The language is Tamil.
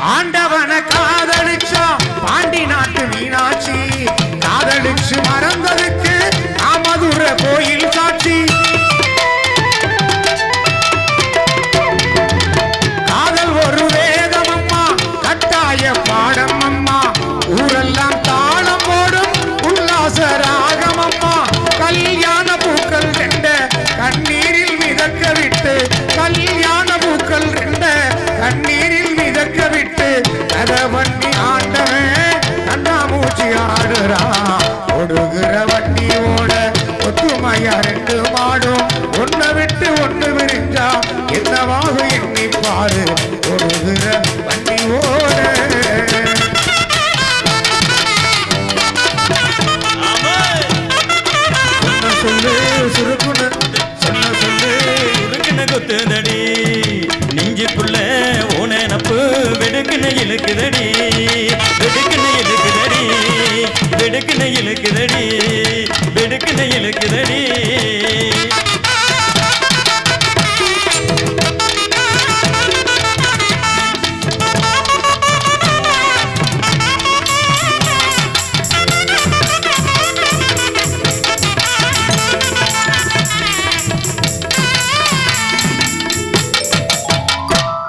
ஆண்டவன காதலிச்சா பாண்டி நாட்டு மீனாட்சி காதலிச்சு மறந்ததுக்கு மதுர கோயில் சாட்சி காதல் ஒரு வேதம் அம்மா கட்டாய பாடம் அம்மா ஊரெல்லாம் தாளம் போடும் உல்லாச ராகம் அம்மா கல்யாண பூக்கள் ரெண்ட கண்ணீரில் மிதக்க விட்டு கல்யாண பூக்கள் ரெண்ட கண்ணீரில் மிதக்க விட்டு அத வண்டி ஆண்டவன் கண்ணாமூச்சி ஆடுறான் ஒடுகிற வண்டியோட ஒத்துமையா ரெண்டு மாடும் ஒன்ன விட்டு ஒன்று விரிஞ்சா என்னவாக எண்ணி பாரு ஒடுகிற வண்டியோட சொல்லு சுருக்குன்னு சொன்ன சொல்லு சுருக்குன்னு கொத்துதடி நெஞ்சுக்குள்ள ஓனப்பு வெடுக்குன்னு இழுக்குதடி வெடுக்குன்னு இழுக்குதடி வெடுக்குன்னு இழுக்குதடி வெடுக்குன்னு இழுக்குதடி